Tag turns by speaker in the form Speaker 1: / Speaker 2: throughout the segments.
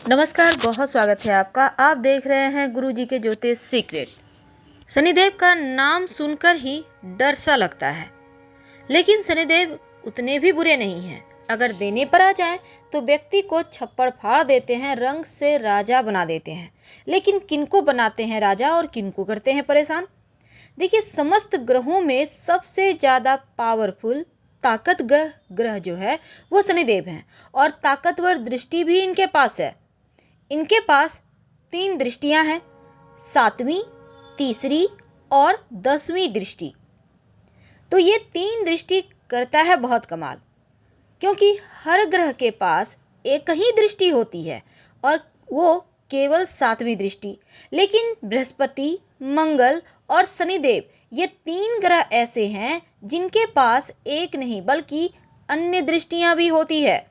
Speaker 1: नमस्कार, बहुत स्वागत है आपका। आप देख रहे हैं गुरुजी के ज्योतिष सीक्रेट। शनिदेव का नाम सुनकर ही डर सा लगता है, लेकिन शनिदेव उतने भी बुरे नहीं हैं। अगर देने पर आ जाए तो व्यक्ति को छप्पड़ फाड़ देते हैं, रंग से राजा बना देते हैं। लेकिन किनको बनाते हैं राजा और किनको करते हैं परेशान? देखिए, समस्त ग्रहों में सबसे ज़्यादा पावरफुल ताकतवर ग्रह जो है वो शनिदेव हैं, और ताकतवर दृष्टि भी इनके पास है। इनके पास 3 दृष्टियां हैं, 7वीं, तीसरी और 10वीं दृष्टि। तो ये 3 दृष्टि करता है बहुत कमाल, क्योंकि हर ग्रह के पास एक ही दृष्टि होती है और वो केवल 7वीं दृष्टि। लेकिन बृहस्पति, मंगल और शनिदेव ये 3 ग्रह ऐसे हैं जिनके पास एक नहीं बल्कि अन्य दृष्टियां भी होती है।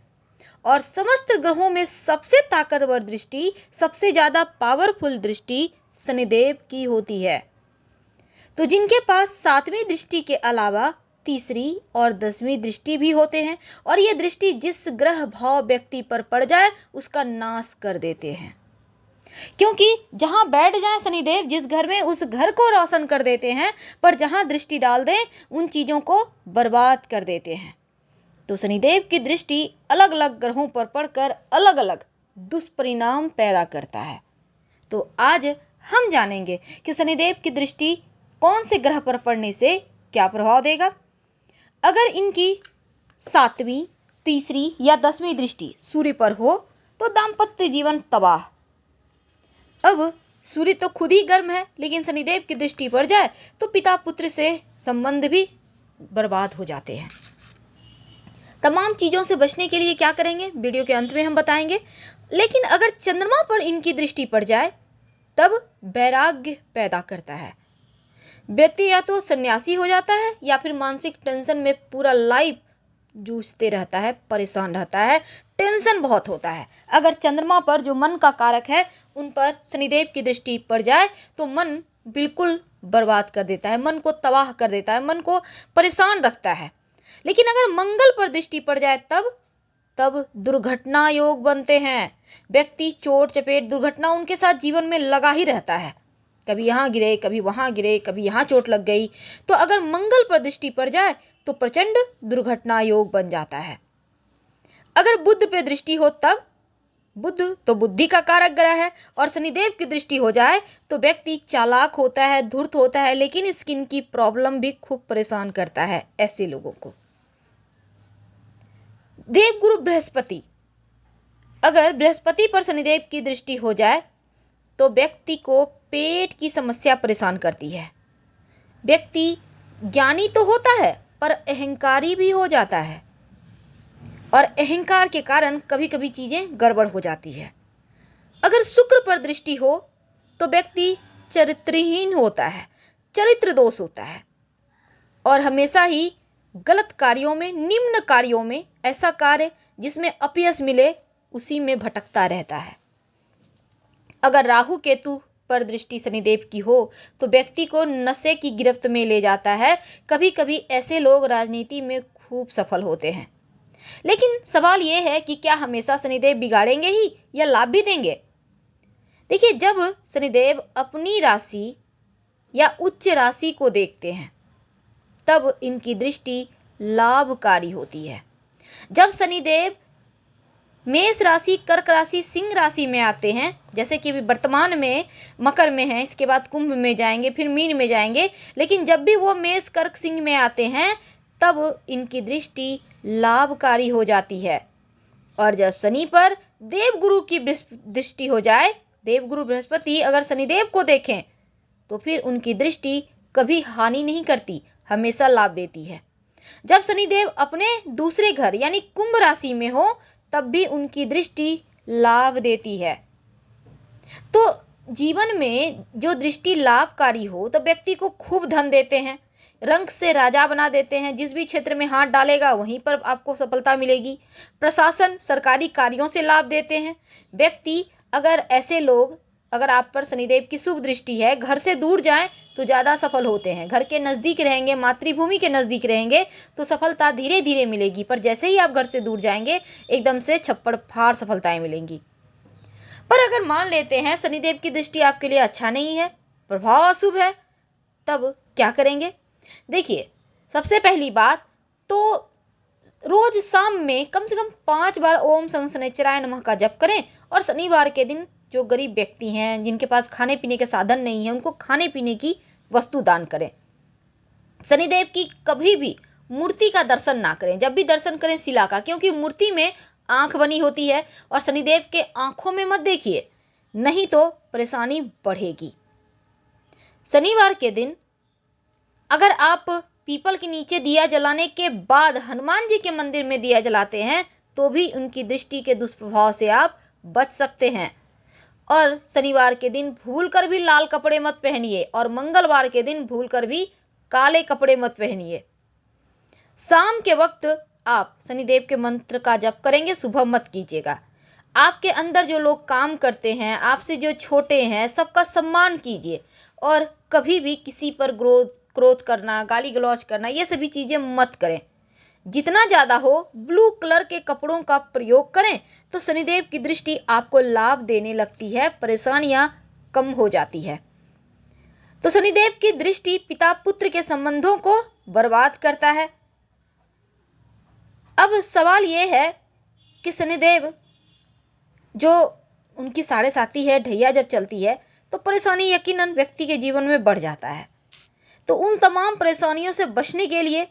Speaker 1: और समस्त ग्रहों में सबसे ताकतवर दृष्टि, सबसे ज़्यादा पावरफुल दृष्टि शनिदेव की होती है। तो जिनके पास 7वीं दृष्टि के अलावा तीसरी और 10वीं दृष्टि भी होते हैं, और ये दृष्टि जिस ग्रह भाव व्यक्ति पर पड़ जाए उसका नाश कर देते हैं। क्योंकि जहाँ बैठ जाए शनिदेव जिस घर में, उस घर को रोशन कर देते हैं, पर जहाँ दृष्टि डाल दें उन चीज़ों को बर्बाद कर देते हैं। तो शनिदेव की दृष्टि अलग अलग ग्रहों पर पड़कर अलग अलग दुष्परिणाम पैदा करता है। तो आज हम जानेंगे कि शनिदेव की दृष्टि कौन से ग्रह पर पड़ने से क्या प्रभाव देगा। अगर इनकी 7वीं, तीसरी या 10वीं दृष्टि सूर्य पर हो तो दाम्पत्य जीवन तबाह। अब सूर्य तो खुद ही गर्म है, लेकिन शनिदेव की दृष्टि पड़ जाए तो पिता पुत्र से संबंध भी बर्बाद हो जाते हैं। तमाम चीज़ों से बचने के लिए क्या करेंगे वीडियो के अंत में हम बताएंगे। लेकिन अगर चंद्रमा पर इनकी दृष्टि पड़ जाए तब वैराग्य पैदा करता है। व्यक्ति या तो सन्यासी हो जाता है या फिर मानसिक टेंशन में पूरा लाइफ जूझते रहता है, परेशान रहता है, टेंशन बहुत होता है। अगर चंद्रमा पर जो मन का कारक है उन पर शनिदेव की दृष्टि पड़ जाए तो मन बिल्कुल बर्बाद कर देता है, मन को तबाह कर देता है, मन को परेशान रखता है। लेकिन अगर मंगल पर दृष्टि पड़ जाए तब दुर्घटना योग बनते हैं। व्यक्ति चोट चपेट दुर्घटना उनके साथ जीवन में लगा ही रहता है, कभी यहाँ गिरे, कभी वहाँ गिरे, कभी यहाँ चोट लग गई। तो अगर मंगल पर दृष्टि पड़ जाए तो प्रचंड दुर्घटना योग बन जाता है। अगर बुध पे दृष्टि हो तब, बुध तो बुद्धि का कारक ग्रह है, और शनिदेव की दृष्टि हो जाए तो व्यक्ति चालाक होता है, धूर्त होता है, लेकिन स्किन की प्रॉब्लम भी खूब परेशान करता है ऐसे लोगों को। देवगुरु बृहस्पति, अगर बृहस्पति पर शनिदेव की दृष्टि हो जाए तो व्यक्ति को पेट की समस्या परेशान करती है। व्यक्ति ज्ञानी तो होता है पर अहंकारी भी हो जाता है, और अहंकार के कारण कभी कभी चीज़ें गड़बड़ हो जाती है। अगर शुक्र पर दृष्टि हो तो व्यक्ति चरित्रहीन होता है, चरित्र दोष होता है, और हमेशा ही गलत कार्यों में, निम्न कार्यों में, ऐसा कार्य जिसमें अपयश मिले उसी में भटकता रहता है। अगर राहु केतु पर दृष्टि शनिदेव की हो तो व्यक्ति को नशे की गिरफ्त में ले जाता है। कभी कभी ऐसे लोग राजनीति में खूब सफल होते हैं। लेकिन सवाल यह है कि क्या हमेशा शनिदेव बिगाड़ेंगे ही या लाभ भी देंगे? देखिए, जब शनिदेव अपनी राशि या उच्च राशि को देखते हैं तब इनकी दृष्टि लाभकारी होती है। जब शनिदेव मेष राशि, कर्क राशि, सिंह राशि में आते हैं, जैसे कि वर्तमान में मकर में हैं, इसके बाद कुंभ में जाएंगे, फिर मीन में जाएंगे, लेकिन जब भी वो मेष, कर्क, सिंह में आते हैं तब इनकी दृष्टि लाभकारी हो जाती है। और जब शनि पर देवगुरु की दृष्टि हो जाए, देवगुरु बृहस्पति अगर शनिदेव को देखें तो फिर उनकी दृष्टि कभी हानि नहीं करती, हमेशा लाभ देती है। जब शनिदेव अपने दूसरे घर यानी कुंभ राशि में हो तब भी उनकी दृष्टि लाभ देती है। तो जीवन में जो दृष्टि लाभकारी हो तो व्यक्ति को खूब धन देते हैं, रंग से राजा बना देते हैं। जिस भी क्षेत्र में हाथ डालेगा वहीं पर आपको सफलता मिलेगी। प्रशासन, सरकारी कार्यों से लाभ देते हैं व्यक्ति। अगर ऐसे लोग, अगर आप पर शनिदेव की शुभ दृष्टि है, घर से दूर जाएं तो ज़्यादा सफल होते हैं। घर के नज़दीक रहेंगे, मातृभूमि के नज़दीक रहेंगे तो सफलता धीरे धीरे मिलेगी, पर जैसे ही आप घर से दूर जाएंगे एकदम से छप्पड़ फाड़ सफलताएं मिलेंगी। पर अगर मान लेते हैं शनिदेव की दृष्टि आपके लिए अच्छा नहीं है, प्रभाव अशुभ है, तब क्या करेंगे? देखिए, सबसे पहली बात तो रोज शाम में कम से कम 5 बार ओम शनिश्चराय नमः का जप करें और शनिवार के दिन जो गरीब व्यक्ति हैं, जिनके पास खाने पीने के साधन नहीं है, उनको खाने पीने की वस्तु दान करें। शनिदेव की कभी भी मूर्ति का दर्शन ना करें। जब भी दर्शन करें शिला का, क्योंकि मूर्ति में आंख बनी होती है और शनिदेव के आंखों में मत देखिए, नहीं तो परेशानी बढ़ेगी। शनिवार के दिन अगर आप पीपल के नीचे दिया जलाने के बाद हनुमान जी के मंदिर में दिया जलाते हैं तो भी उनकी दृष्टि के दुष्प्रभाव से आप बच सकते हैं। और शनिवार के दिन भूलकर भी लाल कपड़े मत पहनिए और मंगलवार के दिन भूलकर भी काले कपड़े मत पहनिए। शाम के वक्त आप शनिदेव के मंत्र का जप करेंगे, सुबह मत कीजिएगा। आपके अंदर जो लोग काम करते हैं, आपसे जो छोटे हैं, सबका सम्मान कीजिए और कभी भी किसी पर क्रोध करना, गाली गलौज करना, ये सभी चीज़ें मत करें। जितना ज़्यादा हो ब्लू कलर के कपड़ों का प्रयोग करें तो शनिदेव की दृष्टि आपको लाभ देने लगती है, परेशानियां कम हो जाती है। तो शनिदेव की दृष्टि पिता पुत्र के संबंधों को बर्बाद करता है। अब सवाल यह है कि शनिदेव जो उनकी साढ़े साथी है, ढैया जब चलती है तो परेशानी यकीनन व्यक्ति के जीवन में बढ़ जाता है। तो उन तमाम परेशानियों से बचने के लिए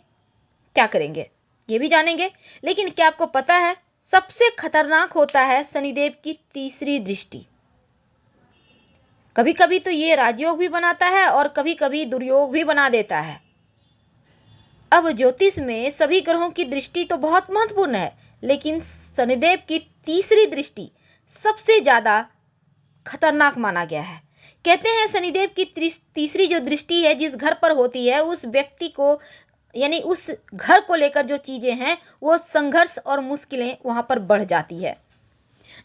Speaker 1: क्या करेंगे ये भी जानेंगे। लेकिन क्या आपको पता है सबसे खतरनाक होता है शनिदेव की तीसरी दृष्टि। कभी कभी तो ये राजयोग भी बनाता है और कभी कभी दुर्योग भी बना देता है। अब ज्योतिष में सभी ग्रहों की दृष्टि तो बहुत महत्वपूर्ण है, लेकिन शनिदेव की तीसरी दृष्टि सबसे ज्यादा खतरनाक माना गया है। कहते हैं शनिदेव की तीसरी जो दृष्टि है जिस घर पर होती है उस व्यक्ति को, यानी उस घर को लेकर जो चीजें हैं वो संघर्ष और मुश्किलें वहां पर बढ़ जाती है।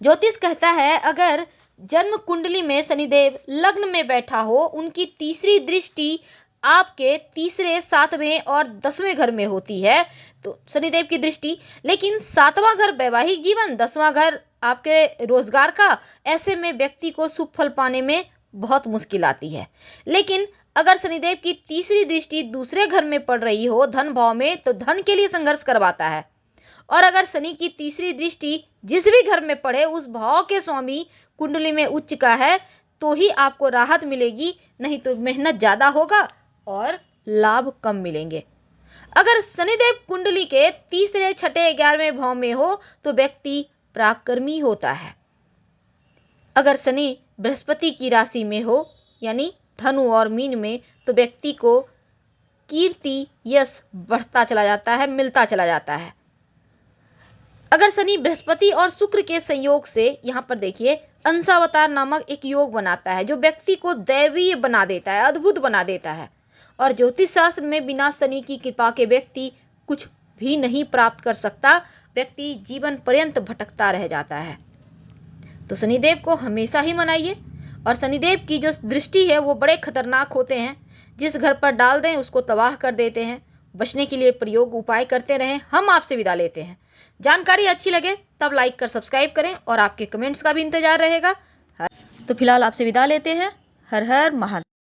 Speaker 1: ज्योतिष कहता है अगर जन्म कुंडली में शनिदेव लग्न में बैठा हो, उनकी तीसरी दृष्टि आपके तीसरे, 7वें और 10वें घर में होती है तो शनिदेव की दृष्टि, लेकिन 7वां घर वैवाहिक जीवन, 10वां घर आपके रोजगार का, ऐसे में व्यक्ति को शुभ फल पाने में बहुत मुश्किल आती है। लेकिन अगर शनिदेव की तीसरी दृष्टि दूसरे घर में पड़ रही हो, धन भाव में, तो धन के लिए संघर्ष करवाता है। और अगर शनि की तीसरी दृष्टि जिस भी घर में पड़े उस भाव के स्वामी कुंडली में उच्च का है तो ही आपको राहत मिलेगी, नहीं तो मेहनत ज़्यादा होगा और लाभ कम मिलेंगे। अगर शनिदेव कुंडली के तीसरे, छठे, 11वें भाव में हो तो व्यक्ति पराक्रमी होता है। अगर शनि बृहस्पति की राशि में हो यानी धनु और मीन में तो व्यक्ति को कीर्ति, यश बढ़ता चला जाता है, मिलता चला जाता है। अगर शनि बृहस्पति और शुक्र के संयोग से, यहाँ पर देखिए, अंशावतार नामक एक योग बनाता है जो व्यक्ति को दैवीय बना देता है, अद्भुत बना देता है। और ज्योतिष शास्त्र में बिना शनि की कृपा के व्यक्ति कुछ भी नहीं प्राप्त कर सकता, व्यक्ति जीवन पर्यंत भटकता रह जाता है। तो शनिदेव को हमेशा ही मनाइए। और शनिदेव की जो दृष्टि है वो बड़े खतरनाक होते हैं, जिस घर पर डाल दें उसको तबाह कर देते हैं। बचने के लिए प्रयोग उपाय करते रहें। हम आपसे विदा लेते हैं। जानकारी अच्छी लगे तब लाइक कर सब्सक्राइब करें और आपके कमेंट्स का भी इंतजार रहेगा। तो फिलहाल आपसे विदा लेते हैं। हर हर महादेव।